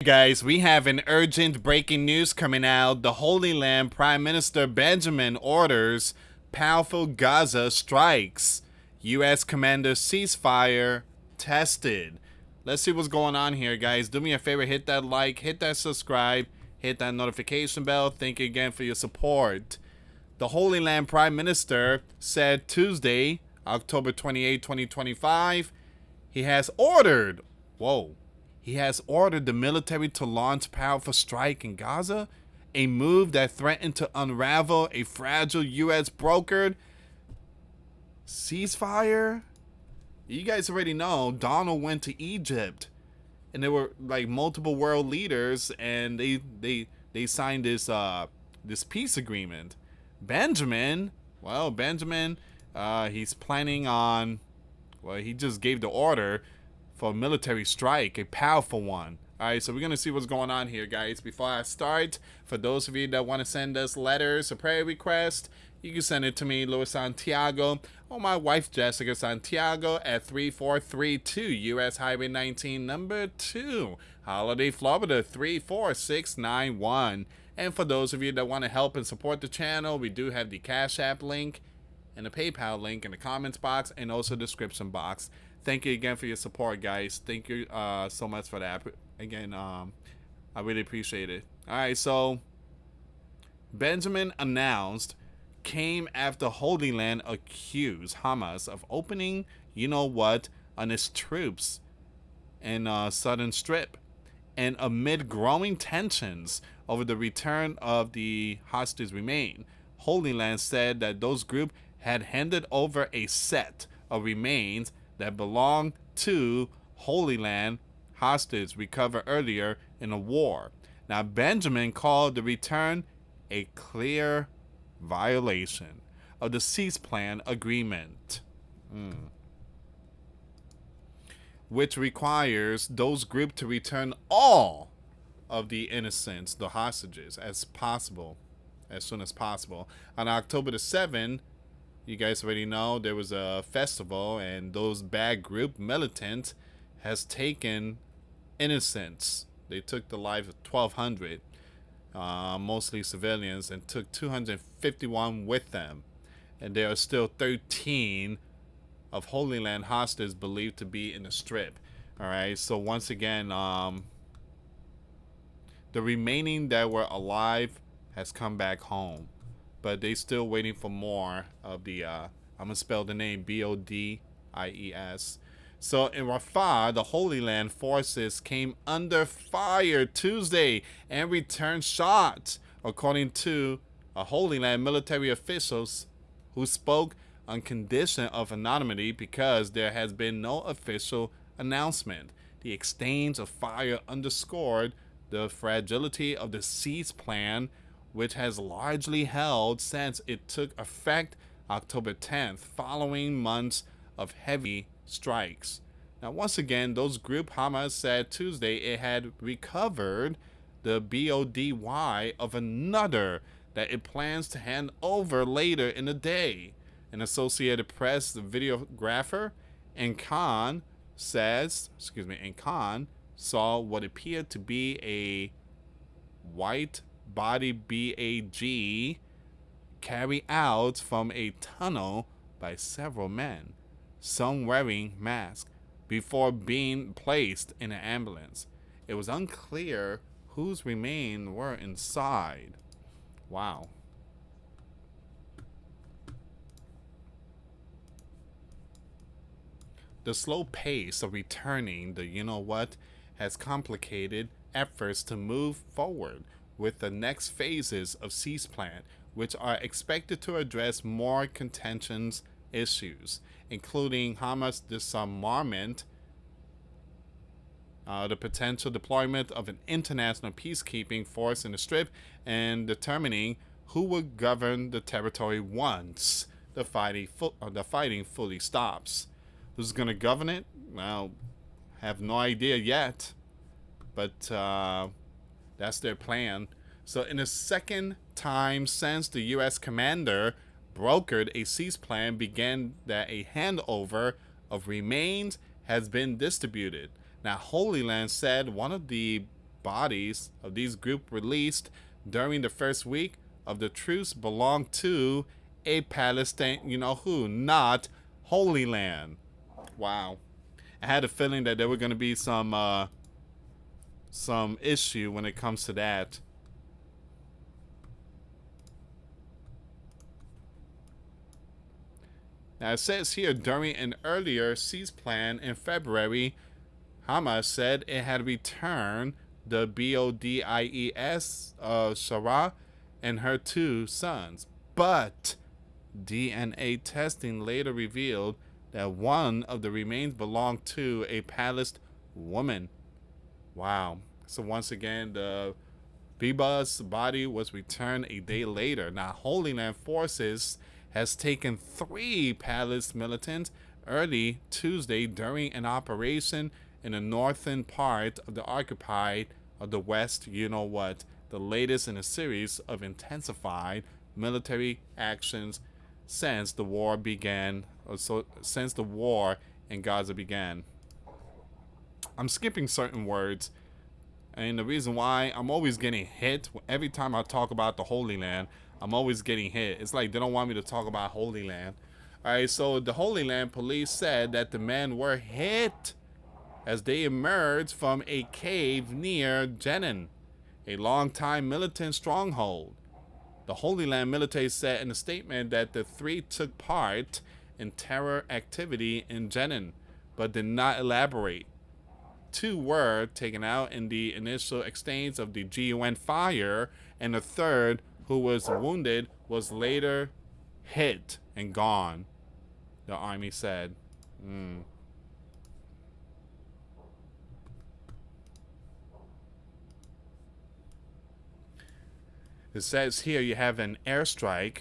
guys, we have an urgent breaking news coming out. The Holy Land Prime Minister Benjamin orders powerful Gaza strikes. US commander ceasefire tested. Let's see what's going on here, guys. Do me a favor, hit that like, hit that subscribe, hit that notification bell. Thank you again for your support. The Holy Land Prime Minister said Tuesday, October 28, 2025, he has ordered the military to launch powerful strike in Gaza, a move that threatened to unravel a fragile U.S. brokered ceasefire. You guys already know Donald went to Egypt, and there were like multiple world leaders, and they signed this peace agreement. Benjamin, he's planning on, he just gave the order for a military strike, a powerful one. Alright, so we're going to see what's going on here, guys. Before I start, for those of you that want to send us letters or prayer requests, you can send it to me, US Santiago, or my wife, Jessica Santiago, at 3432 US Highway 19, number 2, Holiday, Florida, 34691. And for those of you that want to help and support the channel, we do have the Cash App link and the PayPal link in the comments box and also description box. Thank you again for your support, guys. Thank you so much for that. Again, I really appreciate it. All right, so Benjamin announced came after Holy Land accused Hamas of opening, you know what, on its troops in Southern Strip. And amid growing tensions over the return of the hostages remain, Holy Land said that those groups had handed over a set of remains that belonged to Holy Land hostages recovered earlier in the war. Now, Benjamin called the return a clear violation of the cease plan agreement, which requires those groups to return all of the innocents, the hostages, as soon as possible. On October the 7th, you guys already know there was a festival, and those bad group militants has taken innocents. They took the life of 1,200, mostly civilians, and took 251 with them. And there are still 13 of Holy Land hostages believed to be in the Strip. All right, so once again, the remaining that were alive has come back home, but they still waiting for more of the I'm gonna spell the name BODIES. So in Rafah, the Holy Land forces came under fire Tuesday and returned shots, according to a Holy Land military officials who spoke on condition of anonymity because there has been no official announcement. The exchange of fire underscored the fragility of the cease plan, which has largely held since it took effect October 10th, following months of heavy strikes. Now, once again, those group Hamas said Tuesday it had recovered the BODY of another that it plans to hand over later in the day. An Associated Press videographer and Khan saw what appeared to be a white body BAG carried out from a tunnel by several men, some wearing masks, before being placed in an ambulance. It was unclear whose remains were inside. Wow. The slow pace of returning the you-know-what has complicated efforts to move forward with the next phases of cease plan, which are expected to address more contentious issues, including Hamas disarmament, the potential deployment of an international peacekeeping force in the Strip, and determining who will govern the territory once the fighting fully stops. Who's going to govern it? Well, have no idea yet, but that's their plan. So in the second time since the U.S. commander brokered a cease plan began that a handover of remains has been distributed. Now, Holy Land said one of the bodies of these groups released during the first week of the truce belong to a Palestine, you know who, not Holy Land. Wow. I had a feeling that there were going to be some issue when it comes to that. Now it says here, during an earlier cease plan in February, Hamas said it had returned the BODIES, Sarah, and her 2 sons. But DNA testing later revealed that one of the remains belonged to a Palestinian woman. Wow. So once again, the Biba's body was returned a day later. Now, Holy Land Forces has taken 3 Palestinian militants early Tuesday during an operation in the northern part of the occupied of the West. You know what? The latest in a series of intensified military actions since the war began, since the war in Gaza began. I'm skipping certain words, and the reason why, I'm always getting hit every time I talk about the Holy Land. I'm always getting hit. It's like they don't want me to talk about Holy Land. All right, so the Holy Land police said that the men were hit as they emerged from a cave near Jenin, a long-time militant stronghold. The Holy Land military said in a statement that the 3 took part in terror activity in Jenin, but did not elaborate. 2 were taken out in the initial exchange of the GUN fire, and the 3rd, who was wounded, was later hit and gone, the army said. It says here you have an airstrike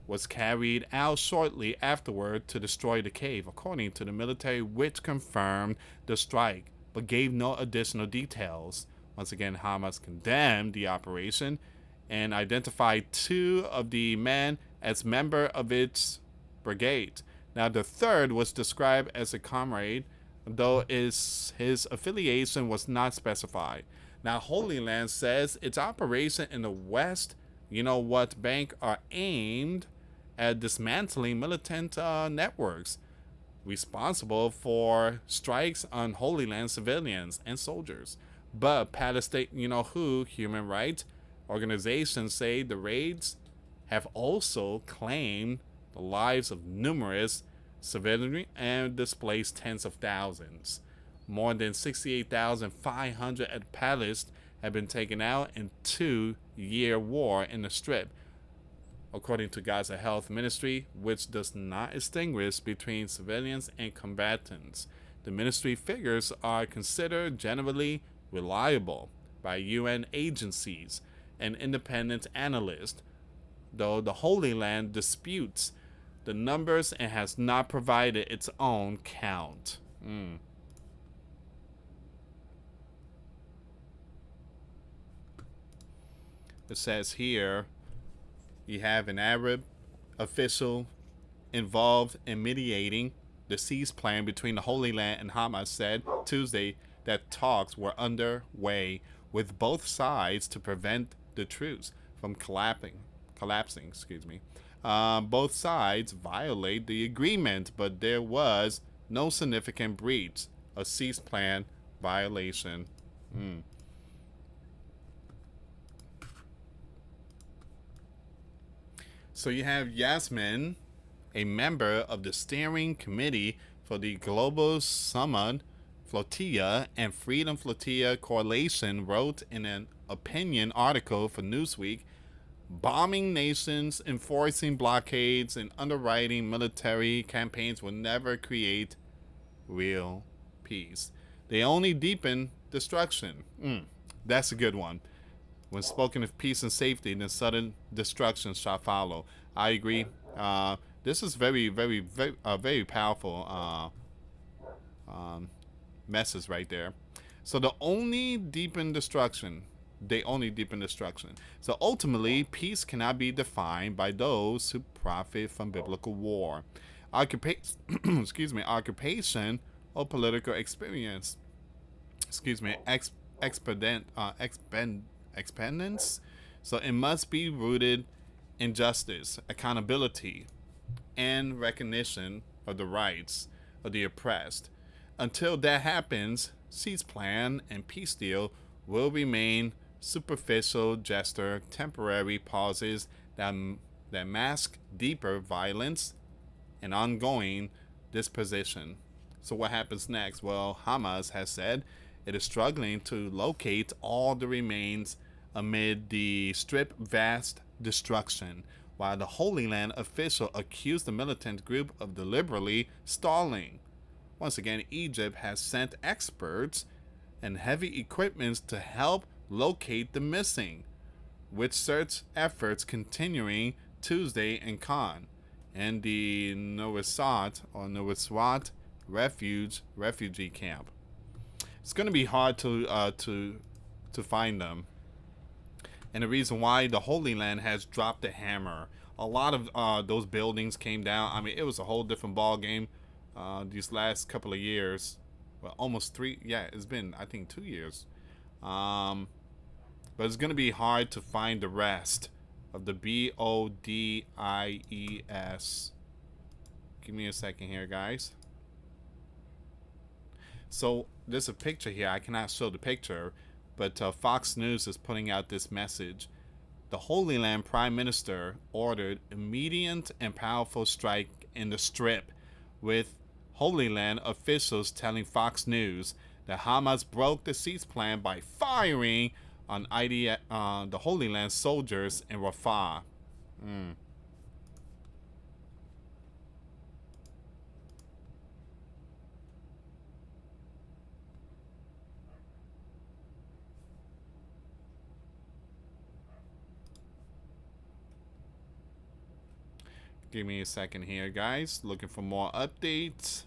was carried out shortly afterward to destroy the cave, according to the military, which confirmed the strike but gave no additional details. Once again, Hamas condemned the operation and identified 2 of the men as member of its brigade. Now, the 3rd was described as a comrade, though his affiliation was not specified. Now, Holy Land says its operation in the West, you know what, bank are aimed at dismantling militant networks responsible for strikes on Holy Land civilians and soldiers. But Palestine, you know who, human rights organizations say the raids have also claimed the lives of numerous civilians and displaced tens of thousands. More than 68,500 Palestinians have been taken out in 2-year war in the Strip, according to Gaza Health Ministry, which does not distinguish between civilians and combatants. The ministry figures are considered generally reliable by UN agencies and independent analysts, though the Holy Land disputes the numbers and has not provided its own count. It says here, you have an Arab official involved in mediating the cease plan between the Holy Land and Hamas said Tuesday that talks were underway with both sides to prevent the truce from collapsing. Both sides violate the agreement, but there was no significant breach, a cease plan violation. So you have Yasmin, a member of the steering committee for the Global Summit Flotilla and Freedom Flotilla Coalition, wrote in an opinion article for Newsweek, bombing nations, enforcing blockades, and underwriting military campaigns will never create real peace. They only deepen destruction. That's a good one. When spoken of peace and safety, then sudden destruction shall follow. I agree. This is very, very, very, very powerful message right there. So they only deepen destruction. So ultimately, peace cannot be defined by those who profit from biblical war, occupation, or political experience. expendence. So it must be rooted in justice, accountability, and recognition of the rights of the oppressed. Until that happens, cease plan and peace deal will remain superficial gesture, temporary pauses that mask deeper violence and ongoing disposition. So what happens next? Well, Hamas has said it is struggling to locate all the remains amid the Strip vast destruction, while the Holy Land official accused the militant group of deliberately stalling. Once again, Egypt has sent experts and heavy equipment to help locate the missing, with search efforts continuing Tuesday in Khan and the Nowasat refugee camp. It's going to be hard to find them, and the reason why the Holy Land has dropped the hammer. A lot of those buildings came down. I mean, it was a whole different ball game these last couple of years. Well, almost 3. Yeah, it's been, I think, 2 years. But it's going to be hard to find the rest of the BODIES. Give me a second here, guys. So there's a picture here. I cannot show the picture, but Fox News is putting out this message. The Holy Land Prime Minister ordered immediate and powerful strike in the Strip, with Holy Land officials telling Fox News that Hamas broke the cease plan by firing on the Holy Land soldiers in Rafah. Give me a second here, guys. Looking for more updates.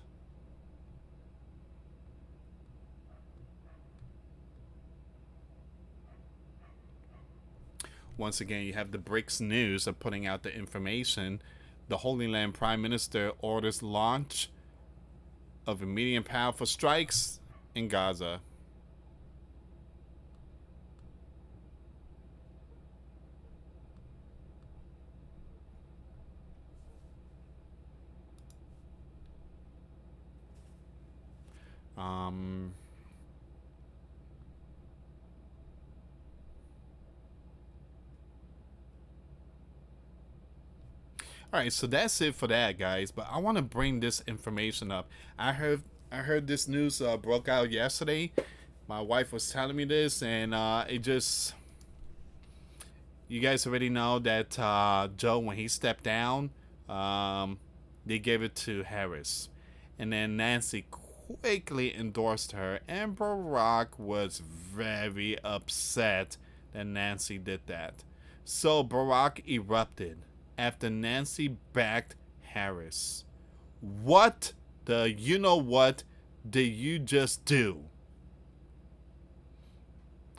Once again, you have the BRICS News of putting out the information. The Holy Land Prime Minister orders launch of immediate and powerful strikes in Gaza. All right, so that's it for that, guys. But I want to bring this information up. I heard this news broke out yesterday. My wife was telling me this, and it just, you guys already know that Joe, when he stepped down, they gave it to Harris, and then Nancy quickly endorsed her, and Barack was very upset that Nancy did that. So Barack erupted after Nancy backed Harris. What the you know what did you just do?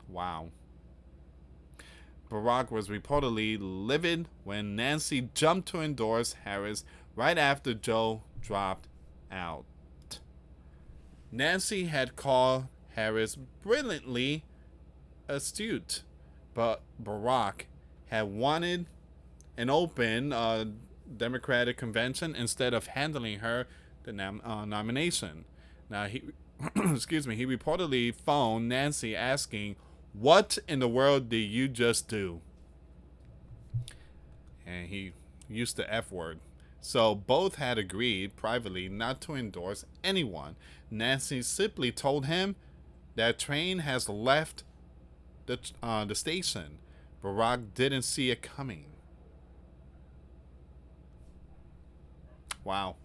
Wow. Barack was reportedly livid when Nancy jumped to endorse Harris right after Joe dropped out. Nancy had called Harris brilliantly astute, but Barack had wanted an open Democratic convention instead of handling her the nomination. Now he, excuse me, he reportedly phoned Nancy asking, "What in the world did you just do?" And he used the F word. So both had agreed privately not to endorse anyone. Nancy simply told him that train has left the station. Barack didn't see it coming. Wow.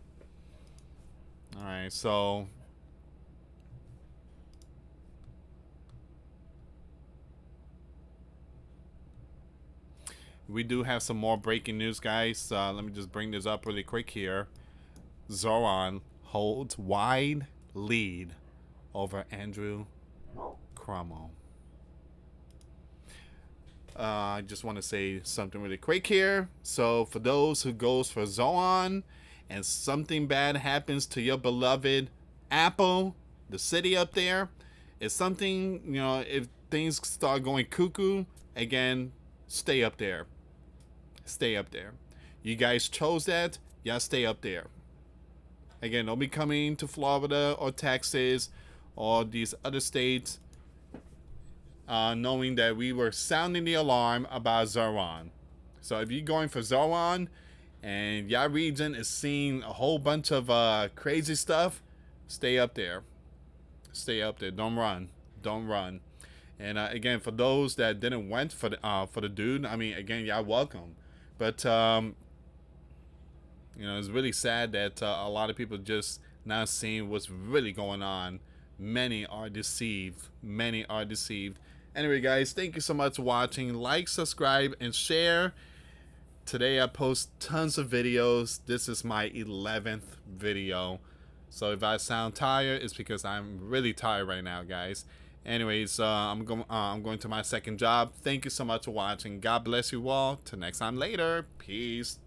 All right, so we do have some more breaking news, guys. Let me just bring this up really quick here. Zoran holds wide lead over Andrew Cuomo. I just want to say something really quick here. So for those who goes for Zoran and something bad happens to your beloved Apple, the city up there, If something, if things start going cuckoo again, stay up there. Stay up there. You guys chose that. Y'all stay up there. Again, don't be coming to Florida or Texas or these other states knowing that we were sounding the alarm about Zaran. So if you're going for Zaran and your region is seeing a whole bunch of crazy stuff, stay up there. Stay up there. Don't run. Don't run. And again, for those that didn't went for the dude, I mean, again, y'all welcome. But it's really sad that a lot of people just not seeing what's really going on. Many are deceived. Many are deceived. Anyway, guys, thank you so much for watching. Like, subscribe, and share. Today I post tons of videos. This is my 11th video. So if I sound tired, it's because I'm really tired right now, guys. Anyways, I'm going to my second job. Thank you so much for watching. God bless you all. Till next time later. Peace.